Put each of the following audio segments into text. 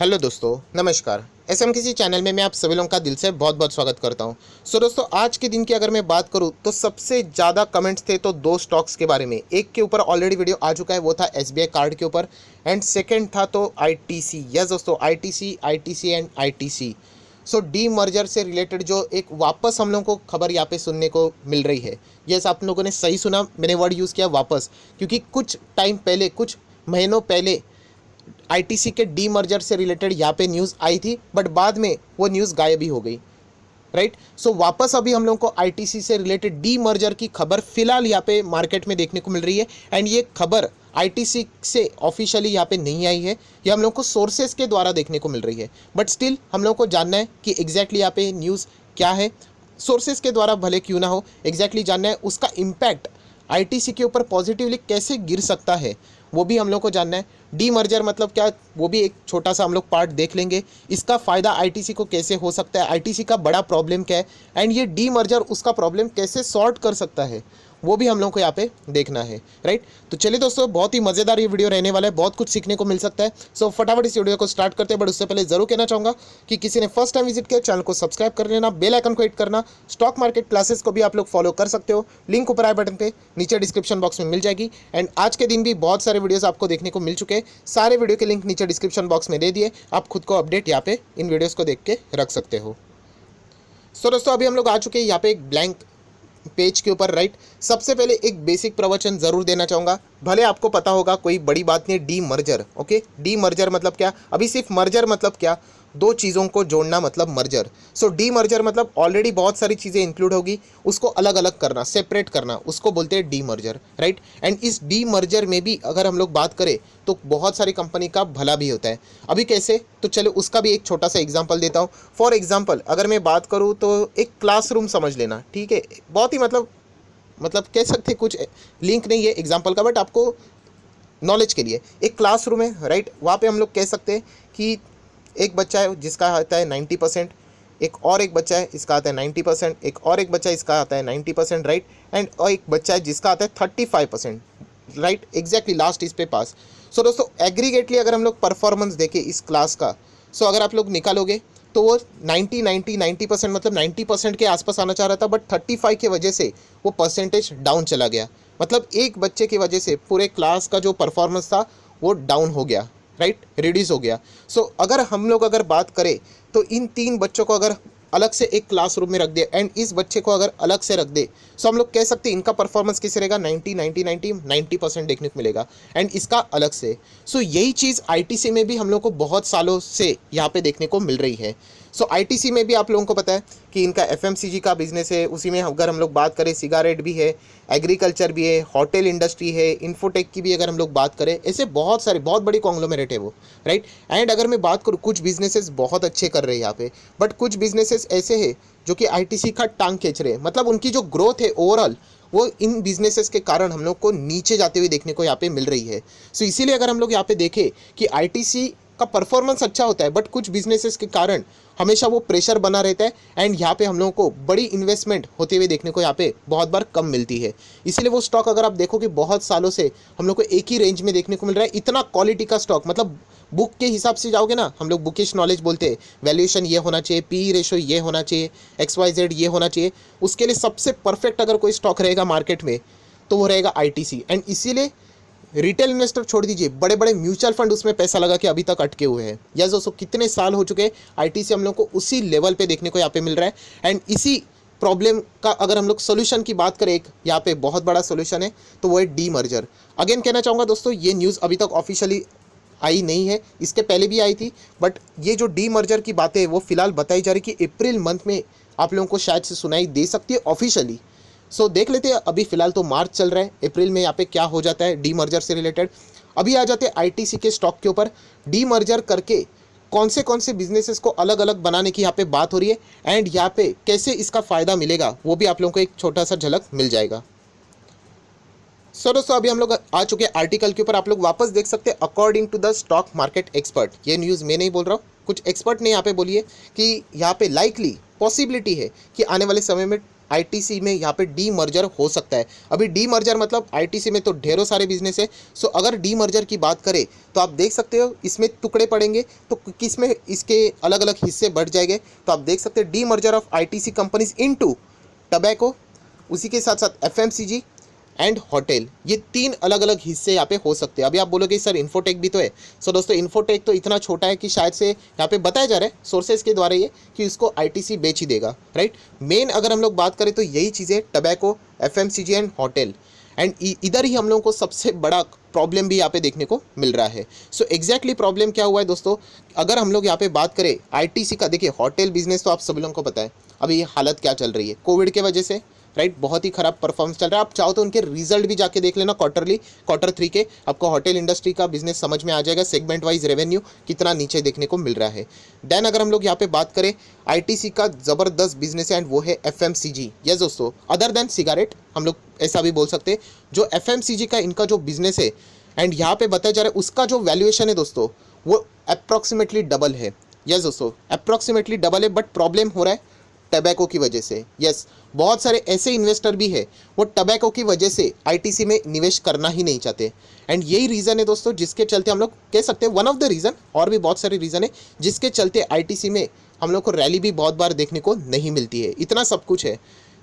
Hello दोस्तों, नमस्कार। SM किसी चैनल में मैं आप सभी लोगों का दिल से बहुत बहुत स्वागत करता हूं। दोस्तों, आज के दिन की अगर मैं बात करूं तो सबसे ज़्यादा कमेंट्स थे तो दो स्टॉक्स के बारे में। एक के ऊपर ऑलरेडी वीडियो आ चुका है, वो था एसबीआई कार्ड के ऊपर, एंड सेकंड था तो आईटीसी। यस दोस्तों, ITC and ITC. So D merger से रिलेटेड जो एक वापस हम लोगों को खबर यहाँ पे सुनने को मिल रही है। यस, आप लोगों ने सही सुना, मैंने वर्ड यूज़ किया वापस, क्योंकि कुछ टाइम पहले, कुछ महीनों पहले आईटीसी के डी मर्जर से रिलेटेड यहाँ पे न्यूज़ आई थी, बट बाद में वो न्यूज़ गायब ही हो गई। राइट, सो वापस अभी हम लोगों को आईटीसी से रिलेटेड डी मर्जर की खबर फिलहाल यहाँ पे मार्केट में देखने को मिल रही है। एंड ये खबर आईटीसी से ऑफिशियली यहाँ पे नहीं आई है, ये हम लोग को सोर्सेज के द्वारा देखने को मिल रही है। बट स्टिल हम लोग को जानना है कि एग्जैक्टली यहाँ पे न्यूज़ क्या है। सोर्सेज के द्वारा भले क्यों ना हो, एग्जैक्टली जानना है उसका इम्पैक्ट आईटीसी के ऊपर पॉजिटिवली कैसे गिर सकता है, वो भी हम लोग को जानना है। डी मर्जर मतलब क्या, वो भी एक छोटा सा हम लोग पार्ट देख लेंगे। इसका फ़ायदा आईटीसी को कैसे हो सकता है, आईटीसी का बड़ा प्रॉब्लम क्या है, एंड ये डी मर्जर उसका प्रॉब्लम कैसे सॉर्ट कर सकता है, वो भी हम लोग को यहाँ पे देखना है। राइट, तो चलिए दोस्तों, बहुत ही मज़ेदार ये वीडियो रहने वाला है, बहुत कुछ सीखने को मिल सकता है। सो फटाफट इस वीडियो को स्टार्ट करते हैं। बट उससे पहले जरूर कहना चाहूँगा कि किसी ने फर्स्ट टाइम विजिट किया, चैनल को सब्सक्राइब कर लेना, बेल आइकन को हिट करना। स्टॉक मार्केट क्लासेस को भी आप लोग फॉलो कर सकते हो, लिंक ऊपर आई बटन पे नीचे डिस्क्रिप्शन बॉक्स में मिल जाएगी। एंड आज के दिन भी बहुत सारे वीडियोस आपको देखने को मिल चुके हैं, सारे वीडियो के लिंक नीचे डिस्क्रिप्शन बॉक्स में दे दिए, आप खुद को अपडेट यहाँ पे इन वीडियोस को देख के रख सकते हो। सो दोस्तों, अभी हम लोग आ चुके हैं यहाँ पे एक ब्लैंक पेज के ऊपर। राइट, सबसे पहले एक बेसिक प्रवचन जरूर देना चाहूँगा, भले आपको पता होगा, कोई बड़ी बात नहीं। D merger, okay, D merger मतलब क्या, अभी सिर्फ मर्जर मतलब क्या, दो चीज़ों को जोड़ना मतलब मर्जर। सो डी मर्जर मतलब ऑलरेडी बहुत सारी चीज़ें इंक्लूड होगी, उसको अलग अलग करना, सेपरेट करना, उसको बोलते हैं डी मर्जर। राइट, एंड इस डी मर्जर में भी अगर हम लोग बात करें तो बहुत सारी कंपनी का भला भी होता है। अभी कैसे, तो चलो उसका भी एक छोटा सा एग्जाम्पल देता हूँ। फॉर एग्जाम्पल अगर मैं बात करूँ तो एक क्लासरूम समझ लेना, ठीक है, बहुत ही मतलब कह सकते कुछ लिंक नहीं है एग्जाम्पल का, बट आपको नॉलेज के लिए एक क्लासरूम है। राइट, वहाँ पे हम लोग कह सकते हैं कि एक बच्चा है जिसका आता है 90%, एक बच्चा है इसका आता है 90%, एक और एक बच्चा इसका आता है 90%। राइट, एंड और एक बच्चा है जिसका आता है 35%। राइट, एग्जैक्टली लास्ट इस पे पास। सो दोस्तों, एग्रीगेटली अगर हम लोग परफॉर्मेंस देखें इस क्लास का, सो अगर आप लोग निकालोगे तो वो 90% मतलब 90% के आसपास आना चाह रहा था, बट 35 की वजह से वो परसेंटेज डाउन चला गया। मतलब एक बच्चे की वजह से पूरे क्लास का जो परफॉर्मेंस था वो डाउन हो गया। राइट, रिड्यूस हो गया। सो अगर हम लोग अगर बात करें तो इन तीन बच्चों को अगर अलग से एक क्लासरूम में रख दे एंड इस बच्चे को अगर अलग से रख दे, सो हम लोग कह सकते हैं इनका परफॉर्मेंस कैसे रहेगा, 90% देखने को मिलेगा, एंड इसका अलग से। सो यही चीज़ आईटीसी में भी हम लोग को बहुत सालों से यहाँ पे देखने को मिल रही है। सो आईटीसी में भी आप लोगों को पता है कि इनका एफएमसीजी का बिजनेस है, उसी में अगर हम लोग बात करें सिगारेट भी है, एग्रीकल्चर भी है, होटल इंडस्ट्री है, इन्फोटेक की भी अगर हम लोग बात करें, ऐसे बहुत सारे बहुत बड़ी कॉन्ग्लोमेरेट है वो। राइट, एंड अगर मैं बात करूँ, कुछ बिजनेसेस बहुत अच्छे कर रहे हैं यहाँ पे, बट कुछ बिजनेसेस ऐसे हैं जो कि आईटीसी का टांग खींच रहे हैं। मतलब उनकी जो ग्रोथ है ओवरऑल, वो इन बिजनेसेस के कारण हम लोग को नीचे जाते हुए देखने को यहाँ पे मिल रही है। सो इसीलिए अगर हम लोग यहाँ पे देखें कि आईटीसी का परफॉर्मेंस अच्छा होता है, बट कुछ बिजनेसेस के कारण हमेशा वो प्रेशर बना रहता है, एंड यहाँ पे हम लोगों को बड़ी इन्वेस्टमेंट होते हुए देखने को यहाँ पे बहुत बार कम मिलती है। इसीलिए वो स्टॉक अगर आप देखो कि बहुत सालों से हम लोग को एक ही रेंज में देखने को मिल रहा है, इतना क्वालिटी का स्टॉक। मतलब बुक के हिसाब से जाओगे ना, हम लोग बुकिश नॉलेज बोलते हैं, वैल्यूएशन ये होना चाहिए, पी रेशो ये होना चाहिए, XYZ ये होना चाहिए, उसके लिए सबसे परफेक्ट अगर कोई स्टॉक रहेगा मार्केट में तो वो रहेगा आईटीसी। एंड इसीलिए रिटेल इन्वेस्टर छोड़ दीजिए, बड़े बड़े म्यूचुअल फंड उसमें पैसा लगा के अभी तक अटके हुए हैं। या दोस्तों, कितने साल हो चुके हैं, आईटीसी हम लोग को उसी लेवल पे देखने को यहाँ पे मिल रहा है। एंड इसी प्रॉब्लम का अगर हम लोग सोल्यूशन की बात करें, एक यहाँ पे बहुत बड़ा सोल्यूशन है, तो वो है डी मर्जर। अगेन कहना चाहूँगा दोस्तों, ये न्यूज़ अभी तक ऑफिशियली आई नहीं है, इसके पहले भी आई थी, बट ये जो डी मर्जर की बातें वो फिलहाल बताई जा रही कि अप्रैल मंथ में आप लोगों को शायद से सुनाई दे सकती है ऑफिशियली। सो देख लेते हैं, अभी फिलहाल तो मार्च चल रहा है, अप्रैल में यहाँ पे क्या हो जाता है डी मर्जर से रिलेटेड। अभी आ जाते हैं आईटीसी के स्टॉक के ऊपर। डी मर्जर करके कौन से बिजनेसेस को अलग अलग बनाने की यहाँ पे बात हो रही है, एंड यहाँ पे कैसे इसका फ़ायदा मिलेगा, वो भी आप लोगों को एक छोटा सा झलक मिल जाएगा। सो दोस्तों, अभी हम लोग आ चुके हैं आर्टिकल के ऊपर, आप लोग वापस देख सकते हैं, according to the stock market expert. ये न्यूज़ मैं नहीं बोल रहा हूँ, कुछ एक्सपर्ट ने यहाँ पे बोली है कि यहाँ पे लाइकली पॉसिबिलिटी है कि आने वाले समय में आईटीसी में यहाँ पे डी मर्जर हो सकता है। अभी डी मर्जर मतलब आईटीसी में तो ढेरों सारे बिजनेस है। सो अगर डी मर्जर की बात करें तो आप देख सकते हो इसमें टुकड़े पड़ेंगे तो किस में इसके अलग अलग हिस्से बढ़ जाएंगे। तो आप देख सकते हैं D merger of ITC companies into tobacco, उसी के साथ साथ एफएमसीजी एंड होटल, ये 3 अलग अलग हिस्से यहाँ पे हो सकते हैं। अभी आप बोलोगे सर इन्फोटेक भी तो है। सो दोस्तों इन्फोटेक तो इतना छोटा है कि शायद से यहाँ पे बताया जा रहा है सोर्सेज के द्वारा ये कि इसको आईटीसी बेच ही देगा, राइट। मेन अगर हम लोग बात करें तो यही चीज़ें tobacco, FMCG and hotel. And इधर ही हम लोगों को सबसे बड़ा प्रॉब्लम भी यहाँ पे देखने को मिल रहा है। सो एग्जैक्टली प्रॉब्लम क्या हुआ है दोस्तों, अगर हम लोग यहाँ पे बात करें आईटीसी का, देखिए होटल बिजनेस तो आप सभी लोगों को पता है अभी ये हालत क्या चल रही है कोविड के वजह से, राइट। बहुत ही खराब परफॉर्मेंस चल रहा है। आप चाहो तो उनके रिजल्ट भी जाके देख लेना क्वार्टर 3 के, आपको होटल इंडस्ट्री का बिजनेस समझ में आ जाएगा, सेगमेंट वाइज रेवेन्यू कितना नीचे देखने को मिल रहा है। देन अगर हम लोग यहाँ पे बात करें आईटीसी का ज़बरदस्त बिजनेस है एंड वो है एफएमसीजी। यस दोस्तों, अदर देन सिगारेट हम लोग ऐसा भी बोल सकते हैं, जो एफएमसीजी का इनका जो बिजनेस है एंड यहाँ पे बताया जा रहा है उसका जो वैल्यूएशन है दोस्तों वो अप्रॉक्सीमेटली डबल है। यस दोस्तों, अप्रॉक्सीमेटली डबल है, बट प्रॉब्लम हो रहा है टबैको की वजह से। यस, बहुत सारे ऐसे इन्वेस्टर भी है वो टबैको की वजह से आईटीसी में निवेश करना ही नहीं चाहते। एंड यही रीज़न है दोस्तों जिसके चलते हम लोग कह सकते हैं वन ऑफ द रीज़न, और भी बहुत सारे रीज़न है जिसके चलते आईटीसी में हम लोग को रैली भी बहुत बार देखने को नहीं मिलती है। इतना सब कुछ है,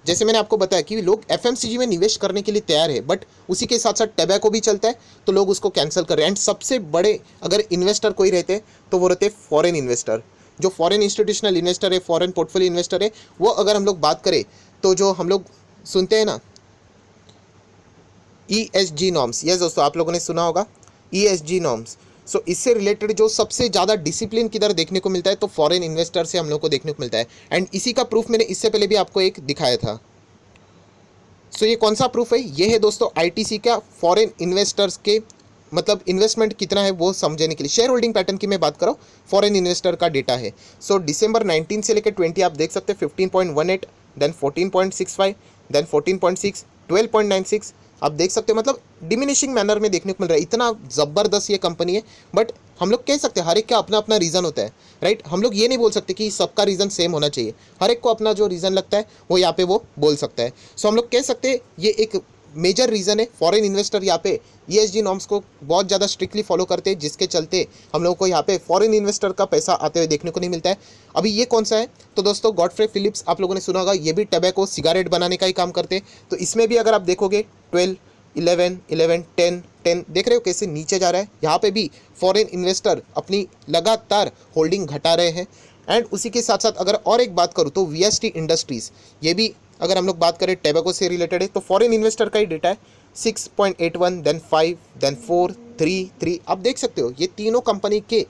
जैसे मैंने आपको बताया कि लोग एफएमसीजी में निवेश करने के लिए तैयार है, बट उसी के साथ साथ टबैको भी चलता है तो लोग उसको कैंसिल कर रहे हैं। एंड सबसे बड़े अगर इन्वेस्टर कोई रहते तो वो रहते फॉरेन इन्वेस्टर, जो फॉरेन इंस्टीट्यूशनल इन्वेस्टर है, फॉरेन पोर्टफोलियो इन्वेस्टर है। वो अगर हम लोग बात करें तो जो हम लोग सुनते हैं ना ईएसजी नॉर्म्स, यस दोस्तों आप लोगों ने सुना होगा ईएसजी नॉर्म्स। सो इससे रिलेटेड जो सबसे ज़्यादा डिसिप्लिन किधर देखने को मिलता है तो फॉरेन इन्वेस्टर से हम लोग को देखने को मिलता है। एंड इसी का प्रूफ मैंने इससे पहले भी आपको एक दिखाया था। सो ये कौन सा प्रूफ है, ये है दोस्तों आईटीसी का फॉरेन इन्वेस्टर्स के मतलब इन्वेस्टमेंट कितना है वो समझने के लिए। शेयर होल्डिंग पैटर्न की मैं बात कर रहा हूँ, फॉरेन इन्वेस्टर का डेटा है। सो दिसंबर 19 से लेकर 20 आप देख सकते हैं 15.18, देन 14.65, देन 14.6, 12.96 आप देख सकते हो। मतलब डिमिनिशिंग मैनर में देखने को मिल रहा है। इतना ज़बरदस्त ये कंपनी है, बट हम लोग कह सकते हैं हर एक का अपना अपना रीज़न होता है, राइट। हम लोग ये नहीं बोल सकते कि सबका रीज़न सेम होना चाहिए, हर एक को अपना जो रीज़न लगता है वो यहाँ पे वो बोल सकता है। सो हम लोग कह सकते हैं ये एक मेजर रीज़न है। फॉरेन इन्वेस्टर यहाँ पे ईएसजी नॉर्म्स को बहुत ज़्यादा स्ट्रिक्टली फॉलो करते हैं, जिसके चलते हम लोगों को यहाँ पे फॉरेन इन्वेस्टर का पैसा आते हुए देखने को नहीं मिलता है। अभी ये कौन सा है तो दोस्तों गॉडफ्रे फिलिप्स आप लोगों ने सुना होगा, ये भी टबैको सिगारेट बनाने का ही काम करते हैं। तो इसमें भी अगर आप देखोगे 12, 11, 11, 10, 10 देख रहे हो कैसे नीचे जा रहा है। यहाँ पे भी फॉरेन इन्वेस्टर अपनी लगातार होल्डिंग घटा रहे हैं। एंड उसी के साथ साथ अगर और एक बात करूँ तो वीएसटी इंडस्ट्रीज़, ये भी अगर हम लोग बात करें टबैको से रिलेटेड है तो फॉरेन इन्वेस्टर का ही डेटा है 6.81, देन 5, देन 4, 3 आप देख सकते हो। ये तीनों कंपनी के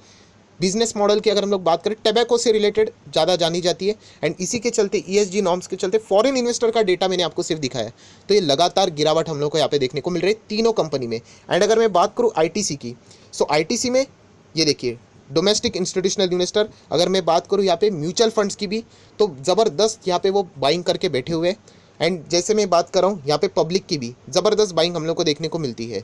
बिजनेस मॉडल की अगर हम लोग बात करें टबैको से रिलेटेड ज़्यादा जानी जाती है। एंड इसी के चलते ईएसजी नॉर्म्स के चलते फॉरेन इन्वेस्टर का डेटा मैंने आपको सिर्फ दिखाया, तो ये लगातार गिरावट हम लोग को यहाँ पे देखने को मिल रही है तीनों कंपनी में। एंड अगर मैं बात करूँ आईटीसी की, सो आईटीसी में ये देखिए डोमेस्टिक इंस्टीट्यूशनल इन्वेस्टर, अगर मैं बात करूँ यहाँ पे म्यूचुअल फंड्स की भी तो ज़बरदस्त यहाँ पे वो बाइंग करके बैठे हुए हैं। एंड जैसे मैं बात कर रहा हूँ यहाँ पे पब्लिक की भी ज़बरदस्त बाइंग हम लोग को देखने को मिलती है।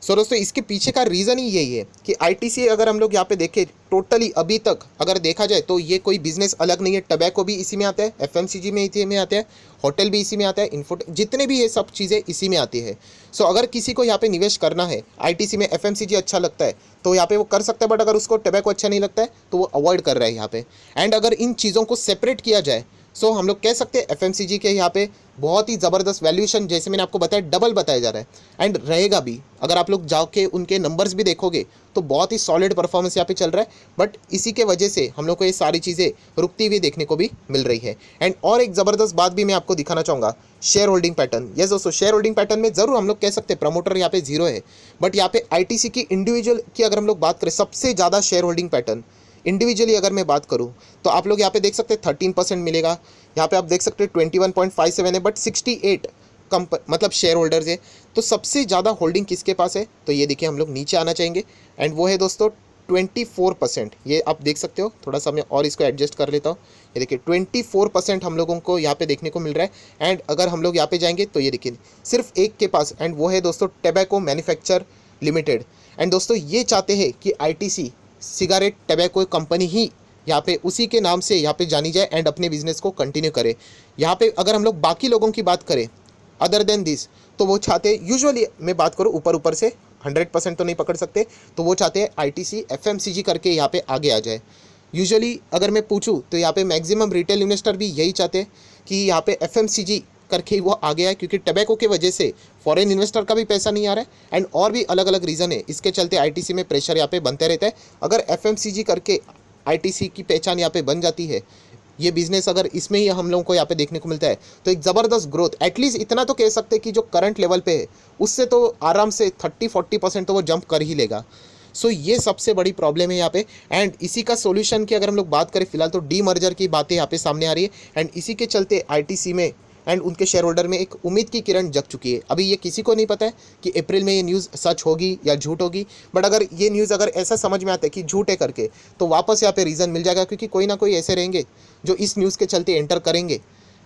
सो दोस्तों इसके पीछे का रीज़न ही यही है कि आईटीसी अगर हम लोग यहाँ पे देखें टोटली अभी तक अगर देखा जाए तो ये कोई बिजनेस अलग नहीं है। टबैको भी इसी में आता है, एफएमसीजी में इसी में आता है, होटल भी इसी में आता है, जितने भी ये सब चीज़ें इसी में आती है। सो अगर किसी को यहाँ पे निवेश करना है आईटीसी में, एफएमसीजी अच्छा लगता है तो यहाँ पे वो कर सकता है, बट अगर उसको टबैको अच्छा नहीं लगता है तो वो अवॉइड कर रहा है यहाँ पे। एंड अगर इन चीज़ों को सेपरेट किया जाए सो हम लोग कह सकते हैं एफएमसीजी के यहाँ पे बहुत ही ज़बरदस्त वैल्यूएशन, जैसे मैंने आपको बताया डबल बताया जा रहा है एंड रहेगा भी। अगर आप लोग जाके उनके नंबर्स भी देखोगे तो बहुत ही सॉलिड परफॉर्मेंस यहाँ पे चल रहा है, बट इसी के वजह से हम लोग को ये सारी चीज़ें रुकती हुई देखने को भी मिल रही है। एंड और एक ज़बरदस्त बात भी मैं आपको दिखाना चाहूँगा, शेयर होल्डिंग पैटर्न। यस दोस्तों, शेयर होल्डिंग पैटर्न में ज़रूर हम लोग कह सकते हैं प्रमोटर यहाँ पे जीरो है, बट यहाँ पे आईटीसी की इंडिविजुअल की अगर हम लोग बात करें सबसे ज़्यादा शेयर होल्डिंग पैटर्न इंडिविजुअली अगर मैं बात करूं तो आप लोग यहाँ पे देख सकते हैं 13% मिलेगा। यहाँ पे आप देख सकते हैं 21.57 है, बट 68 मतलब शेयर होल्डर्स है। तो सबसे ज़्यादा होल्डिंग किसके पास है तो ये देखिए हम लोग नीचे आना चाहेंगे एंड वो है दोस्तों 24%। ये आप देख सकते हो, थोड़ा सा मैं और इसको एडजस्ट कर लेता हूँ। ये देखिए 24% हम लोगों को यहाँ पे देखने को मिल रहा है। एंड अगर हम लोग यहाँ पे जाएंगे तो ये देखिए सिर्फ एक के पास, एंड वो है दोस्तों टबैको मैन्युफैक्चर लिमिटेड। एंड दोस्तों ये चाहते हैं कि आईटीसी सिगारेट टबैको कंपनी ही यहाँ पे उसी के नाम से यहाँ पे जानी जाए एंड अपने बिजनेस को कंटिन्यू करे। यहाँ पे अगर हम लोग बाकी लोगों की बात करें अदर देन दिस, तो वो चाहते यूजुअली, मैं बात करूँ ऊपर ऊपर से 100% तो नहीं पकड़ सकते, तो वो चाहते हैं आईटीसी एफएमसीजी करके यहाँ पे आगे आ जाए। यूजुअली अगर मैं पूछूं तो यहाँ पे मैक्सिमम रिटेल इन्वेस्टर भी यही चाहते हैं कि यहाँ पे एफएमसीजी करके वो आगे आए, क्योंकि टबैको की वजह से फॉरेन इन्वेस्टर का भी पैसा नहीं आ रहा है एंड और भी अलग अलग रीज़न है, इसके चलते आईटीसी में प्रेशर यहाँ पे बनते रहता है। अगर एफएमसीजी करके आईटीसी की पहचान यहाँ पे बन जाती है, ये बिजनेस अगर इसमें ही हम लोगों को यहाँ पे देखने को मिलता है, तो एक ज़बरदस्त ग्रोथ, एटलीस्ट इतना तो कह सकते हैं कि जो करंट लेवल पे है उससे तो आराम से 30-40% तो वो जंप कर ही लेगा। सो ये सबसे बड़ी प्रॉब्लम है यहाँ पे। एंड इसी का सॉल्यूशन की अगर हम लोग बात करें फिलहाल, तो डी मर्जर की बातें यहाँ पे सामने आ रही है एंड इसी के चलते आईटीसी में एंड उनके शेयर होल्डर में एक उम्मीद की किरण जग चुकी है। अभी ये किसी को नहीं पता है कि अप्रैल में ये न्यूज़ सच होगी या झूठ होगी, बट अगर ये न्यूज़ अगर ऐसा समझ में आता है कि झूठ है करके, तो वापस यहाँ पे रीज़न मिल जाएगा, क्योंकि कोई ना कोई ऐसे रहेंगे जो इस न्यूज़ के चलते एंटर करेंगे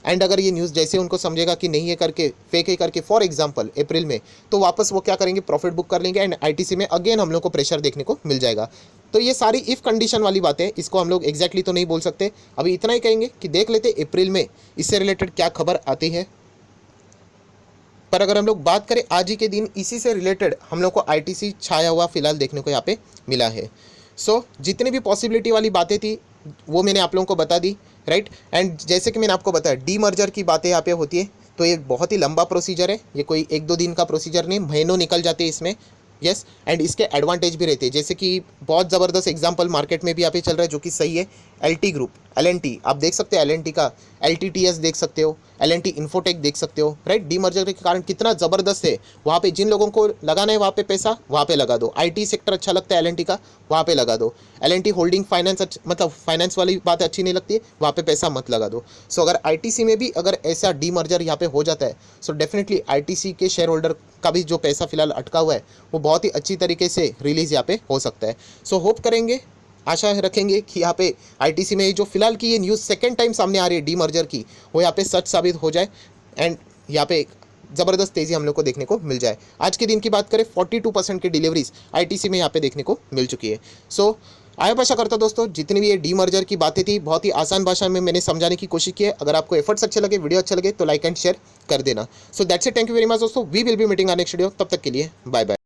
एंड अगर ये न्यूज़ जैसे उनको समझेगा कि नहीं है करके, फेक है करके, फॉर एग्जांपल अप्रैल में, तो वापस वो क्या करेंगे, प्रॉफिट बुक कर लेंगे एंड आईटीसी में अगेन हम लोग को प्रेशर देखने को मिल जाएगा। तो ये सारी इफ़ कंडीशन वाली बातें, इसको हम लोग एग्जैक्टली तो नहीं बोल सकते, अभी इतना ही कहेंगे कि देख लेते अप्रैल में इससे रिलेटेड क्या खबर आती है। पर अगर हम लोग बात करें आज ही के दिन, इसी से रिलेटेड हम लोग को आईटीसी छाया हुआ फिलहाल देखने को यहाँ पे मिला है। सो जितनी भी पॉसिबिलिटी वाली बातें थी वो मैंने आप लोगों को बता दी, राइट। एंड जैसे कि मैंने आपको बताया डी मर्जर की बातें यहाँ पे होती है, तो ये बहुत ही लंबा प्रोसीजर है, ये कोई 1-2 दिन का प्रोसीजर नहीं, महीनों निकल जाते हैं इसमें। यस, एंड इसके एडवांटेज भी रहते हैं, जैसे कि बहुत ज़बरदस्त एग्जांपल मार्केट में भी यहाँ पे चल रहा है जो कि सही है, एलटी ग्रुप, एलएनटी, आप देख सकते हो एलएनटी का, एलटीटीएस देख सकते हो, एलएनटी इन्फोटेक देख सकते हो, राइट। डी मर्जर के कारण कितना ज़बरदस्त है, वहाँ पे जिन लोगों को लगाना है वहाँ पे पैसा वहाँ पे लगा दो, आईटी सेक्टर अच्छा लगता है एलएनटी का, वहाँ पे लगा दो, एलएनटी होल्डिंग फाइनेंस मतलब फाइनेंस वाली बात अच्छी नहीं लगती है, वहाँ पे पैसा मत लगा दो। सो अगर आईटीसी में भी अगर ऐसा डी मर्जर यहाँ पे हो जाता है, सो डेफिनेटली आईटीसी के शेयर होल्डर का भी जो पैसा फिलहाल अटका हुआ है वो बहुत ही अच्छी तरीके से रिलीज़ यहाँ पे हो सकता है। सो होप करेंगे, आशा रखेंगे कि यहाँ पे आईटीसी में जो फिलहाल की ये न्यूज़ सेकेंड टाइम सामने आ रही है डी मर्जर की, वो यहाँ पे सच साबित हो जाए एंड यहाँ पे एक ज़बरदस्त तेज़ी हम लोग को देखने को मिल जाए। आज के दिन की बात करें 42% की डिलीवरीज आईटीसी में यहाँ पे देखने को मिल चुकी है। सो आया आशा करता दोस्तों, जितनी भी ये डी मर्जर की बातें थी बहुत ही आसान भाषा में मैंने समझाने की कोशिश की है। अगर आपको एफर्ट्स अच्छे लगे, वीडियो अच्छा लगे, तो लाइक एंड शेयर कर देना। So that's it, thank you very much दोस्तों, we will be meeting on next video, तब तक के लिए बाय बाय।